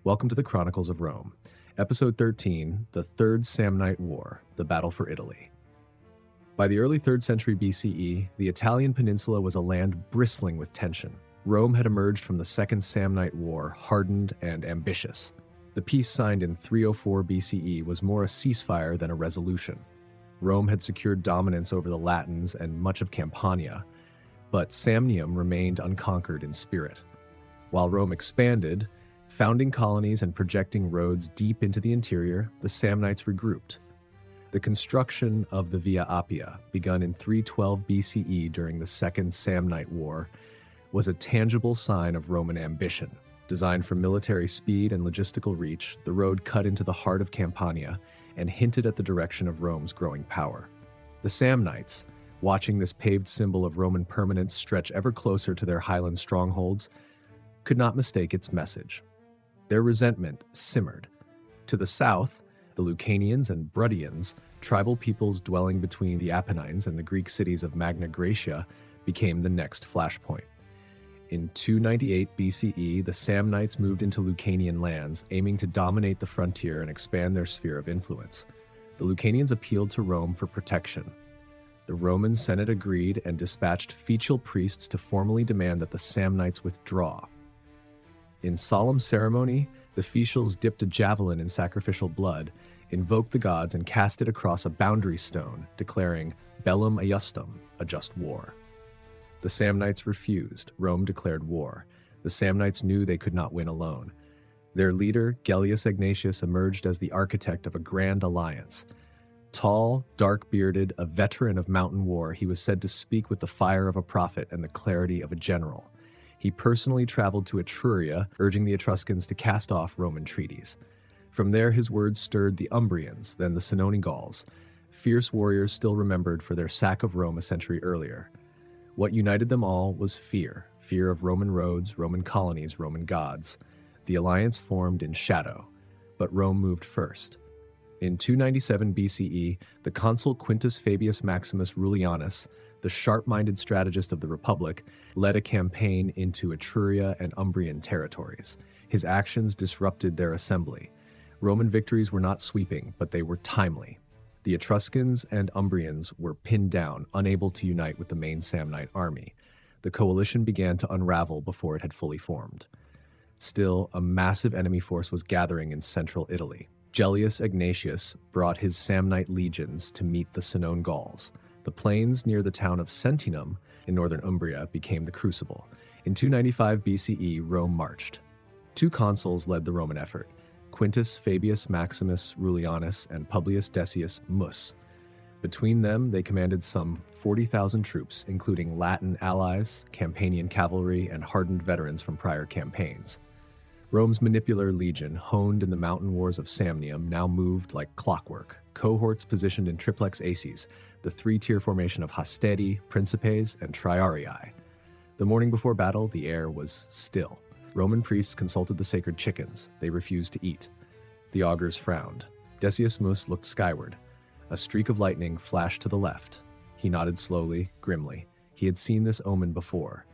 Welcome to the Chronicles of Rome, Episode 13, the Third Samnite War, the Battle for Italy. By the early 3rd century BCE, the Italian peninsula was a land bristling with tension. Rome had emerged from the Second Samnite War hardened and ambitious. The peace signed in 304 BCE was more a ceasefire than a resolution. Rome had secured dominance over the Latins and much of Campania, but Samnium remained unconquered in spirit. While Rome expanded, founding colonies and projecting roads deep into the interior, the Samnites regrouped. The construction of the Via Appia, begun in 312 BCE during the Second Samnite War, was a tangible sign of Roman ambition. Designed for military speed and logistical reach, the road cut into the heart of Campania and hinted at the direction of Rome's growing power. The Samnites, watching this paved symbol of Roman permanence stretch ever closer to their highland strongholds, could not mistake its message. Their resentment simmered. To the south, the Lucanians and Bruttians, tribal peoples dwelling between the Apennines and the Greek cities of Magna Graecia, became the next flashpoint. In 298 BCE, the Samnites moved into Lucanian lands, aiming to dominate the frontier and expand their sphere of influence. The Lucanians appealed to Rome for protection. The Roman Senate agreed and dispatched fetial priests to formally demand that the Samnites withdraw. In solemn ceremony, the fetials dipped a javelin in sacrificial blood, invoked the gods, and cast it across a boundary stone, declaring bellum iustum, a just war. The Samnites refused. Rome declared war. The Samnites knew they could not win alone. Their leader, Gellius Egnatius, emerged as the architect of a grand alliance. Tall, dark-bearded, a veteran of mountain war, he was said to speak with the fire of a prophet and the clarity of a general. He personally traveled to Etruria, urging the Etruscans to cast off Roman treaties. From there, his words stirred the Umbrians, then the Senone Gauls, fierce warriors still remembered for their sack of Rome a century earlier. What united them all was fear of Roman roads, Roman colonies, Roman gods. The alliance formed in shadow, but Rome moved first. In 297 BCE, the consul Quintus Fabius Maximus Rullianus, the sharp-minded strategist of the Republic, led a campaign into Etruria and Umbrian territories. His actions disrupted their assembly. Roman victories were not sweeping, but they were timely. The Etruscans and Umbrians were pinned down, unable to unite with the main Samnite army. The coalition began to unravel before it had fully formed. Still, a massive enemy force was gathering in central Italy. Gellius Egnatius brought his Samnite legions to meet the Senone Gauls. The plains near the town of Sentinum in northern Umbria became the crucible. In 295 BCE, Rome marched. 2 consuls led the Roman effort: Quintus Fabius Maximus Rullianus and Publius Decius Mus. Between them, they commanded some 40,000 troops, including Latin allies, Campanian cavalry, and hardened veterans from prior campaigns. Rome's manipular legion, honed in the mountain wars of Samnium, now moved like clockwork, cohorts positioned in triplex aces, the 3-tier formation of hastedi, principes, and triarii. The morning before battle, the air was still. Roman priests consulted the sacred chickens. They refused to eat. The augurs frowned. Decius Mus looked skyward. A streak of lightning flashed to the left. He nodded slowly, grimly. He had seen this omen before.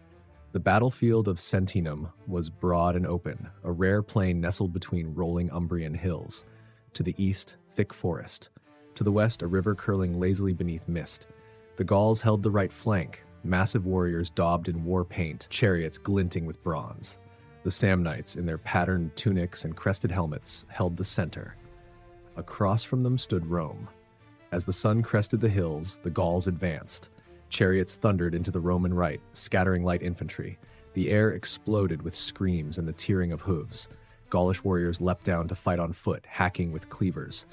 The battlefield of Sentinum was broad and open, a rare plain nestled between rolling Umbrian hills. To the east, thick forest. To the west, a river curling lazily beneath mist. The Gauls held the right flank, massive warriors daubed in war paint, chariots glinting with bronze. The Samnites, in their patterned tunics and crested helmets, held the center. Across from them stood Rome. As the sun crested the hills, the Gauls advanced. Chariots thundered into the Roman right, scattering light infantry. The air exploded with screams and the tearing of hooves. Gaulish warriors leapt down to fight on foot, hacking with cleavers.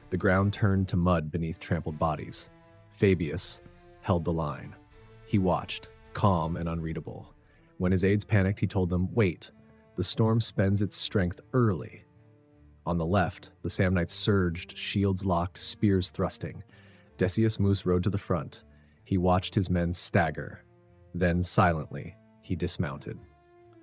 The ground turned to mud beneath trampled bodies. Fabius held the line. He watched, calm and unreadable. When his aides panicked, he told them, "Wait, the storm spends its strength early." On the left, the Samnites surged, shields locked, spears thrusting. Decius Mus rode to the front. He watched his men stagger. Then, silently, he dismounted.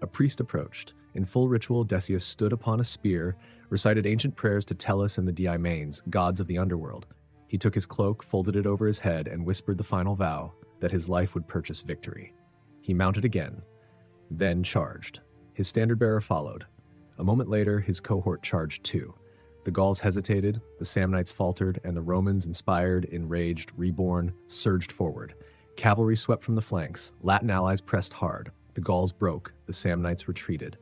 A priest approached. In full ritual, Decius stood upon a spear, recited ancient prayers to Tellus and the Diamanes, gods of the underworld. He took his cloak, folded it over his head, and whispered the final vow that his life would purchase victory. He mounted again, then charged. His standard-bearer followed. A moment later, his cohort charged too. The Gauls hesitated, the Samnites faltered, and the Romans, inspired, enraged, reborn, surged forward. Cavalry swept from the flanks, Latin allies pressed hard. The Gauls broke, the Samnites retreated.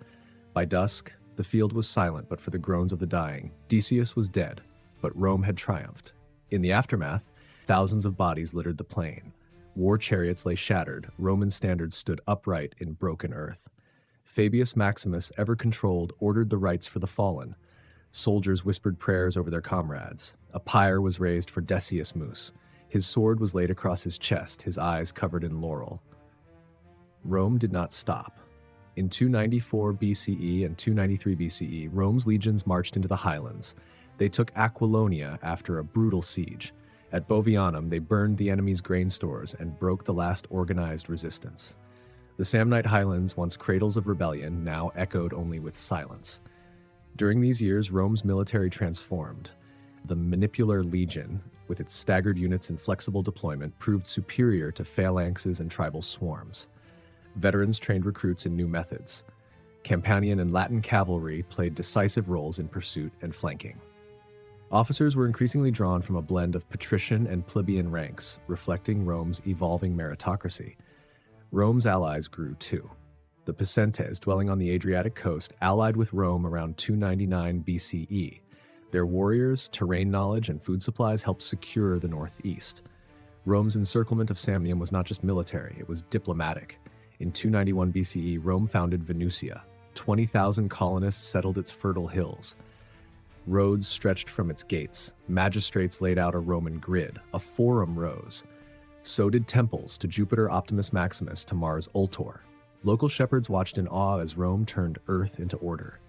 By dusk, the field was silent but for the groans of the dying. Decius was dead, but Rome had triumphed. In the aftermath, thousands of bodies littered the plain. War chariots lay shattered, Roman standards stood upright in broken earth. Fabius Maximus, ever controlled, ordered the rites for the fallen. Soldiers whispered prayers over their comrades. A pyre was raised for Decius. His sword was laid across his chest, his eyes covered in laurel. Rome did not stop. In 294 BCE and 293 BCE, Rome's legions marched into the highlands. They took Aquilonia after a brutal siege. At Bovianum, they burned the enemy's grain stores and broke the last organized resistance. The Samnite highlands, once cradles of rebellion, now echoed only with silence. During these years, Rome's military transformed. The manipular legion, with its staggered units and flexible deployment, proved superior to phalanxes and tribal swarms. Veterans trained recruits in new methods. Campanian and Latin cavalry played decisive roles in pursuit and flanking. Officers were increasingly drawn from a blend of patrician and plebeian ranks, reflecting Rome's evolving meritocracy. Rome's allies grew too. The Picentes, dwelling on the Adriatic coast, allied with Rome around 299 BCE. Their warriors, terrain knowledge, and food supplies helped secure the northeast. Rome's encirclement of Samnium was not just military, it was diplomatic. In 291 BCE, Rome founded Venusia. 20,000 colonists settled its fertile hills. Roads stretched from its gates. Magistrates laid out a Roman grid. A forum rose. So did temples, to Jupiter Optimus Maximus, to Mars Ultor. Local shepherds watched in awe as Rome turned earth into order.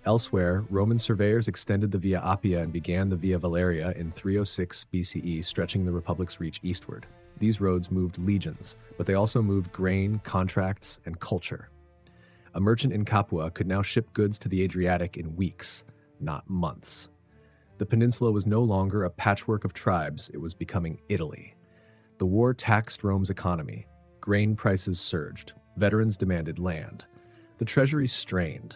Elsewhere, Roman surveyors extended the Via Appia and began the Via Valeria in 306 BCE, stretching the Republic's reach eastward. These roads moved legions, but they also moved grain, contracts, and culture. A merchant in Capua could now ship goods to the Adriatic in weeks, not months. The peninsula was no longer a patchwork of tribes, it was becoming Italy. The war taxed Rome's economy. Grain prices surged. Veterans demanded land. The treasury strained.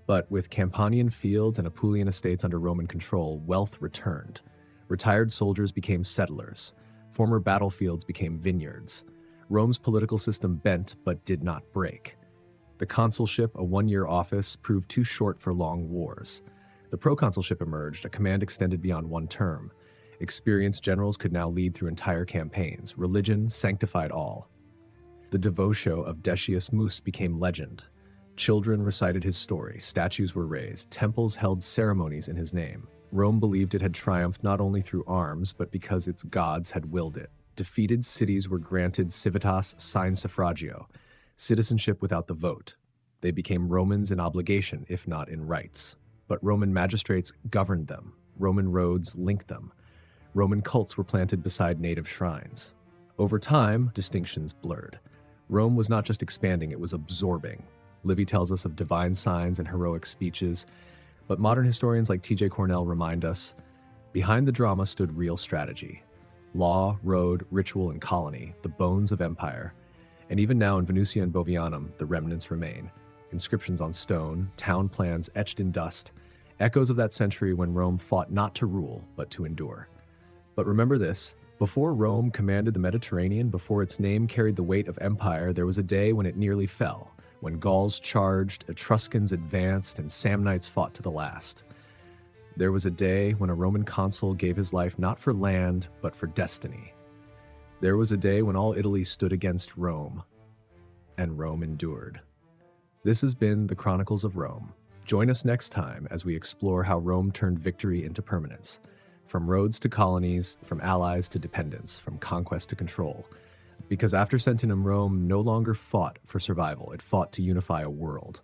But with Campanian fields and Apulian estates under Roman control, wealth returned. Retired soldiers became settlers. Former battlefields became vineyards. Rome's political system bent but did not break. The consulship, a one-year office, proved too short for long wars. The proconsulship emerged, a command extended beyond one term. Experienced generals could now lead through entire campaigns. Religion sanctified all. The devotio of Decius became legend. Children recited his story, statues were raised, temples held ceremonies in his name. Rome believed it had triumphed not only through arms, but because its gods had willed it. Defeated cities were granted civitas sine suffragio, citizenship without the vote. They became Romans in obligation, if not in rights. But Roman magistrates governed them. Roman roads linked them. Roman cults were planted beside native shrines. Over time, distinctions blurred. Rome was not just expanding, it was absorbing. Livy tells us of divine signs and heroic speeches, but modern historians like T.J. Cornell remind us, behind the drama stood real strategy. Law, road, ritual, and colony, the bones of empire. And even now in Venusia and Bovianum, the remnants remain. Inscriptions on stone, town plans etched in dust, echoes of that century when Rome fought not to rule, but to endure. But remember this, before Rome commanded the Mediterranean, before its name carried the weight of empire, there was a day when it nearly fell. When Gauls charged, Etruscans advanced, and Samnites fought to the last. There was a day when a Roman consul gave his life not for land, but for destiny. There was a day when all Italy stood against Rome, and Rome endured. This has been the Chronicles of Rome. Join us next time as we explore how Rome turned victory into permanence. From roads to colonies, from allies to dependence, from conquest to control. Because after Sentinum, Rome no longer fought for survival, it fought to unify a world.